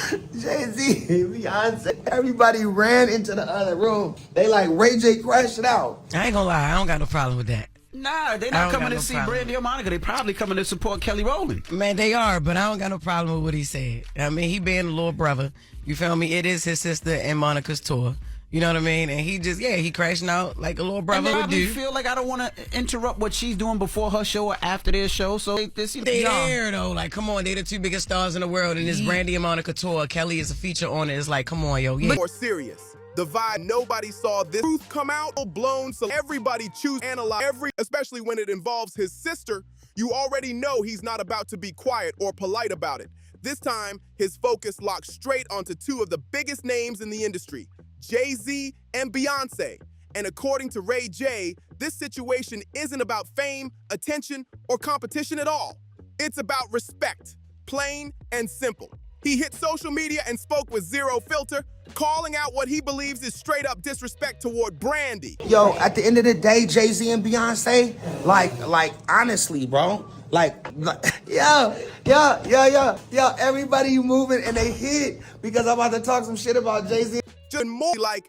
Jay-Z, Beyonce, everybody ran into the other room. They like Ray J crashed it out. I ain't gonna lie, I don't got no problem with that. Nah, they not coming to see Brandy or Monica. They probably coming to support Kelly Rowland. Man, they are, but I don't got no problem with what he said. I mean, he being a little brother. You feel me? It is his sister and Monica's tour. You know what I mean? And he just, he crashing out like a little brother would do. I feel like I don't want to interrupt what she's doing before her show or after their show. So they there though. Like, come on, they the two biggest stars in the world, and this Brandy and Monica tour. Kelly is a feature on it. It's like, come on, yo. Yeah. More serious. The vibe, nobody saw this truth come out, blown, so everybody choose analyze especially when it involves his sister. You already know he's not about to be quiet or polite about it. This time, his focus locked straight onto two of the biggest names in the industry, Jay-Z and Beyonce. And according to Ray J, this situation isn't about fame, attention, or competition at all. It's about respect, plain and simple. He hit social media and spoke with zero filter, calling out what he believes is straight up disrespect toward Brandy. Yo, at the end of the day, Jay-Z and Beyonce, like honestly, bro, yo, everybody moving and they hit because I'm about to talk some shit about Jay-Z.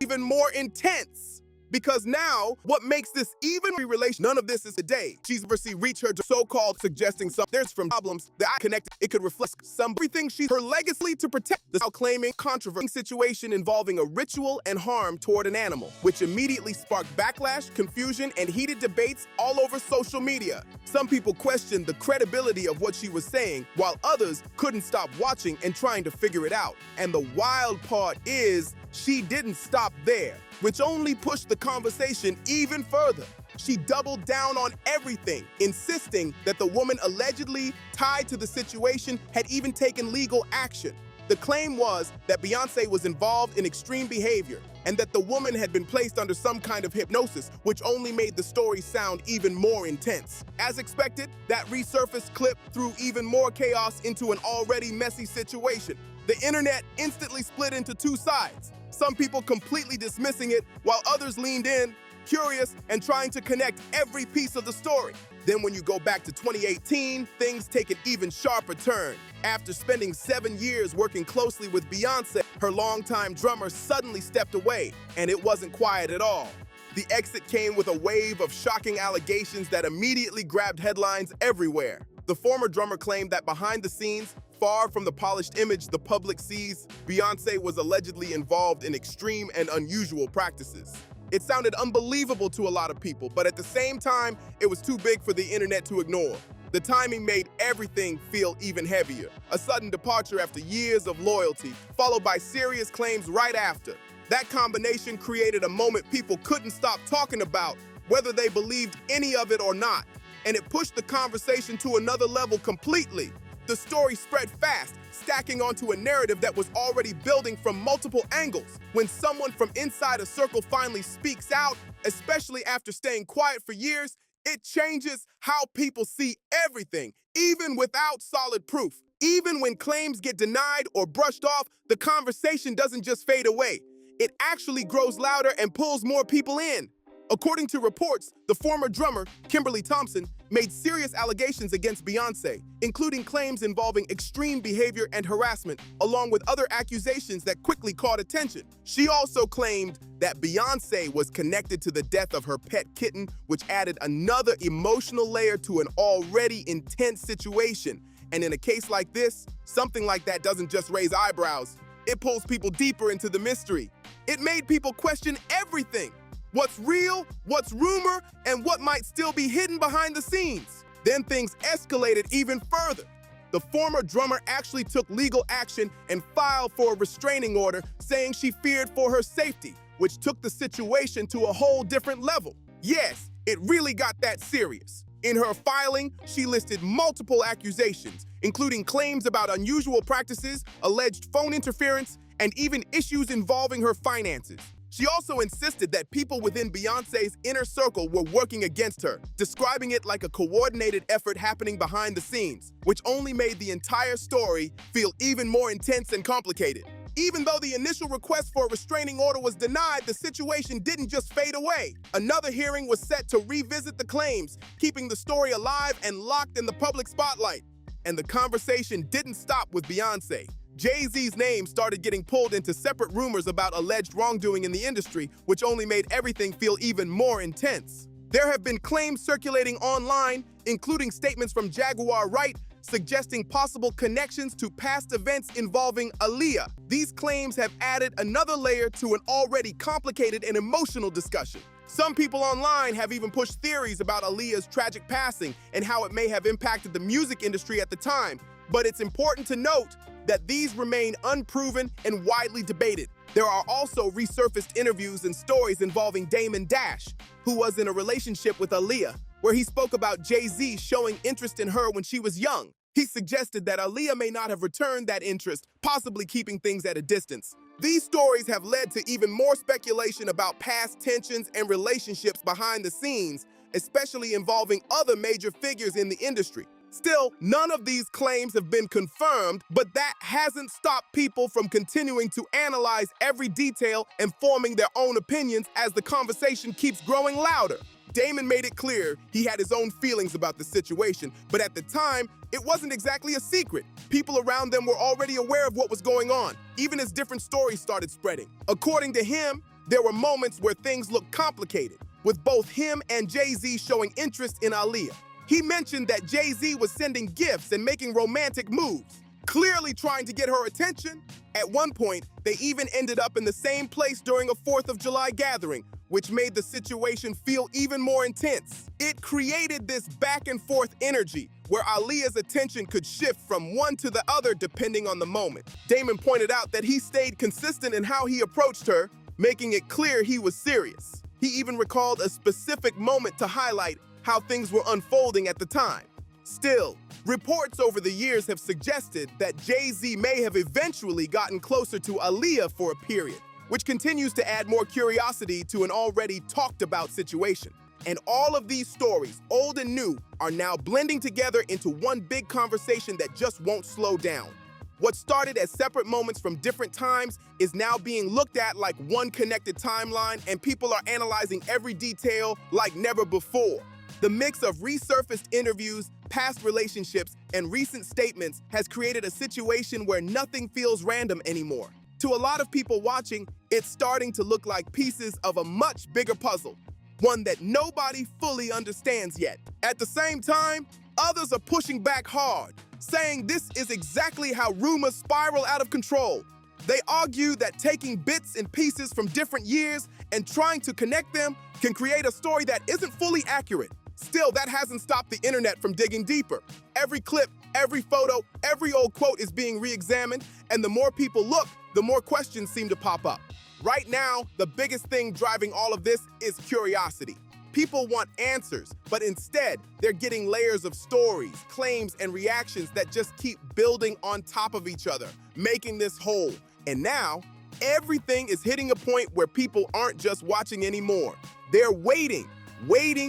Even more intense. Because now, what makes this even relation, none of this is today. She's reached her so-called suggesting there's from problems that I connected. It could reflect everything her legacy to protect the now claiming controversial situation involving a ritual and harm toward an animal, which immediately sparked backlash, confusion, and heated debates all over social media. Some people questioned the credibility of what she was saying, while others couldn't stop watching and trying to figure it out. And the wild part is, she didn't stop there, which only pushed the conversation even further. She doubled down on everything, insisting that the woman allegedly tied to the situation had even taken legal action. The claim was that Beyonce was involved in extreme behavior and that the woman had been placed under some kind of hypnosis, which only made the story sound even more intense. As expected, that resurfaced clip threw even more chaos into an already messy situation. The internet instantly split into two sides. Some people completely dismissing it, while others leaned in, curious, and trying to connect every piece of the story. Then when you go back to 2018, things take an even sharper turn. After spending 7 years working closely with Beyonce, her longtime drummer suddenly stepped away, and it wasn't quiet at all. The exit came with a wave of shocking allegations that immediately grabbed headlines everywhere. The former drummer claimed that behind the scenes, far from the polished image the public sees, Beyonce was allegedly involved in extreme and unusual practices. It sounded unbelievable to a lot of people, but at the same time, it was too big for the internet to ignore. The timing made everything feel even heavier. A sudden departure after years of loyalty, followed by serious claims right after. That combination created a moment people couldn't stop talking about, whether they believed any of it or not. And it pushed the conversation to another level completely. The story spread fast, stacking onto a narrative that was already building from multiple angles. When someone from inside a circle finally speaks out, especially after staying quiet for years, it changes how people see everything, even without solid proof. Even when claims get denied or brushed off, the conversation doesn't just fade away. It actually grows louder and pulls more people in. According to reports, the former drummer, Kimberly Thompson, made serious allegations against Beyonce, including claims involving extreme behavior and harassment, along with other accusations that quickly caught attention. She also claimed that Beyonce was connected to the death of her pet kitten, which added another emotional layer to an already intense situation. And in a case like this, something like that doesn't just raise eyebrows. It pulls people deeper into the mystery. It made people question everything. What's real, what's rumor, and what might still be hidden behind the scenes. Then things escalated even further. The former drummer actually took legal action and filed for a restraining order, saying she feared for her safety, which took the situation to a whole different level. Yes, it really got that serious. In her filing, she listed multiple accusations, including claims about unusual practices, alleged phone interference, and even issues involving her finances. She also insisted that people within Beyonce's inner circle were working against her, describing it like a coordinated effort happening behind the scenes, which only made the entire story feel even more intense and complicated. Even though the initial request for a restraining order was denied, the situation didn't just fade away. Another hearing was set to revisit the claims, keeping the story alive and locked in the public spotlight. And the conversation didn't stop with Beyonce. Jay-Z's name started getting pulled into separate rumors about alleged wrongdoing in the industry, which only made everything feel even more intense. There have been claims circulating online, including statements from Jaguar Wright, suggesting possible connections to past events involving Aaliyah. These claims have added another layer to an already complicated and emotional discussion. Some people online have even pushed theories about Aaliyah's tragic passing and how it may have impacted the music industry at the time, but it's important to note that these remain unproven and widely debated. There are also resurfaced interviews and stories involving Damon Dash, who was in a relationship with Aaliyah, where he spoke about Jay-Z showing interest in her when she was young. He suggested that Aaliyah may not have returned that interest, possibly keeping things at a distance. These stories have led to even more speculation about past tensions and relationships behind the scenes, especially involving other major figures in the industry. Still, none of these claims have been confirmed, but that hasn't stopped people from continuing to analyze every detail and forming their own opinions as the conversation keeps growing louder. Damon made it clear he had his own feelings about the situation, but at the time, it wasn't exactly a secret. People around them were already aware of what was going on, even as different stories started spreading. According to him, there were moments where things looked complicated, with both him and Jay-Z showing interest in Aaliyah. He mentioned that Jay-Z was sending gifts and making romantic moves, clearly trying to get her attention. At one point, they even ended up in the same place during a 4th of July gathering, which made the situation feel even more intense. It created this back and forth energy where Aaliyah's attention could shift from one to the other depending on the moment. Damon pointed out that he stayed consistent in how he approached her, making it clear he was serious. He even recalled a specific moment to highlight how things were unfolding at the time. Still, reports over the years have suggested that Jay-Z may have eventually gotten closer to Aaliyah for a period, which continues to add more curiosity to an already talked about situation. And all of these stories, old and new, are now blending together into one big conversation that just won't slow down. What started as separate moments from different times is now being looked at like one connected timeline, and people are analyzing every detail like never before. The mix of resurfaced interviews, past relationships, and recent statements has created a situation where nothing feels random anymore. To a lot of people watching, it's starting to look like pieces of a much bigger puzzle, one that nobody fully understands yet. At the same time, others are pushing back hard, saying this is exactly how rumors spiral out of control. They argue that taking bits and pieces from different years and trying to connect them can create a story that isn't fully accurate. Still, that hasn't stopped the internet from digging deeper. Every clip, every photo, every old quote is being re-examined, and the more people look, the more questions seem to pop up. Right now, the biggest thing driving all of this is curiosity. People want answers, but instead, they're getting layers of stories, claims, and reactions that just keep building on top of each other, making this whole. And now, everything is hitting a point where people aren't just watching anymore. They're waiting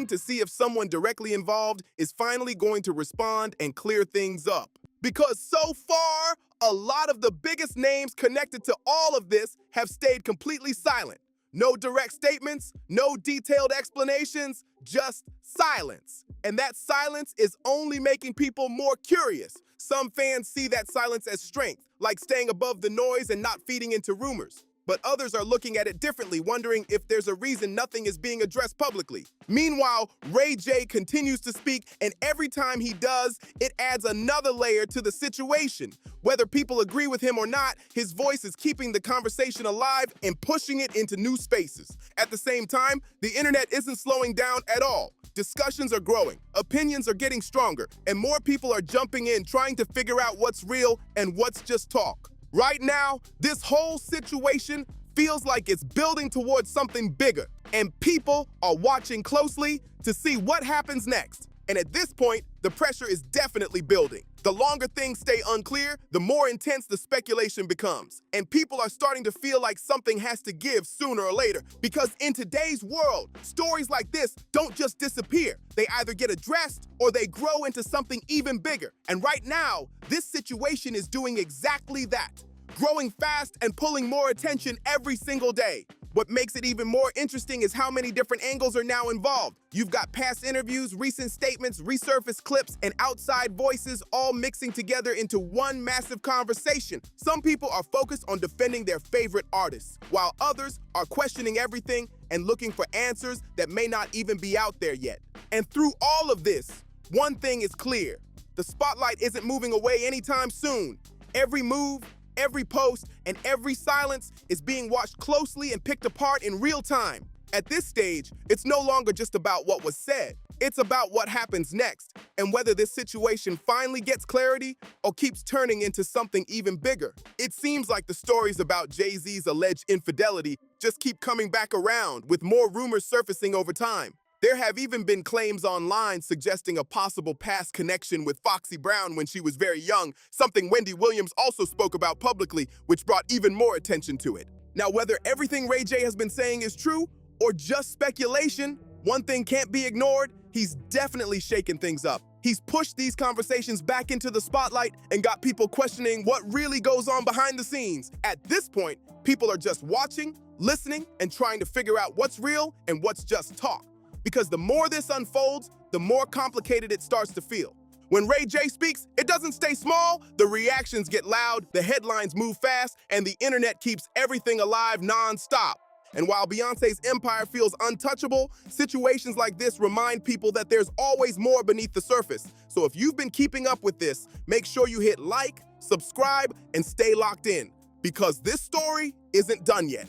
to see if someone directly involved is finally going to respond and clear things up. Because so far, a lot of the biggest names connected to all of this have stayed completely silent. No direct statements, no detailed explanations, just silence. And that silence is only making people more curious. Some fans see that silence as strength, like staying above the noise and not feeding into rumors. But others are looking at it differently, wondering if there's a reason nothing is being addressed publicly. Meanwhile, Ray J continues to speak, and every time he does, it adds another layer to the situation. Whether people agree with him or not, his voice is keeping the conversation alive and pushing it into new spaces. At the same time, the internet isn't slowing down at all. Discussions are growing, opinions are getting stronger, and more people are jumping in trying to figure out what's real and what's just talk. Right now, this whole situation feels like it's building towards something bigger, and people are watching closely to see what happens next. And at this point, the pressure is definitely building. The longer things stay unclear, the more intense the speculation becomes. And people are starting to feel like something has to give sooner or later. Because in today's world, stories like this don't just disappear. They either get addressed or they grow into something even bigger. And right now, this situation is doing exactly that. Growing fast and pulling more attention every single day. What makes it even more interesting is how many different angles are now involved. You've got past interviews, recent statements, resurfaced clips, and outside voices all mixing together into one massive conversation. Some people are focused on defending their favorite artists, while others are questioning everything and looking for answers that may not even be out there yet. And through all of this, one thing is clear. The spotlight isn't moving away anytime soon. Every move, every post, and every silence is being watched closely and picked apart in real time. At this stage, it's no longer just about what was said. It's about what happens next, and whether this situation finally gets clarity or keeps turning into something even bigger. It seems like the stories about Jay-Z's alleged infidelity just keep coming back around, with more rumors surfacing over time. There have even been claims online suggesting a possible past connection with Foxy Brown when she was very young, something Wendy Williams also spoke about publicly, which brought even more attention to it. Now, whether everything Ray J has been saying is true or just speculation, one thing can't be ignored: he's definitely shaken things up. He's pushed these conversations back into the spotlight and got people questioning what really goes on behind the scenes. At this point, people are just watching, listening, and trying to figure out what's real and what's just talk. Because the more this unfolds, the more complicated it starts to feel. When Ray J speaks, it doesn't stay small, the reactions get loud, the headlines move fast, and the internet keeps everything alive non-stop. And while Beyonce's empire feels untouchable, situations like this remind people that there's always more beneath the surface. So if you've been keeping up with this, make sure you hit like, subscribe, and stay locked in, because this story isn't done yet.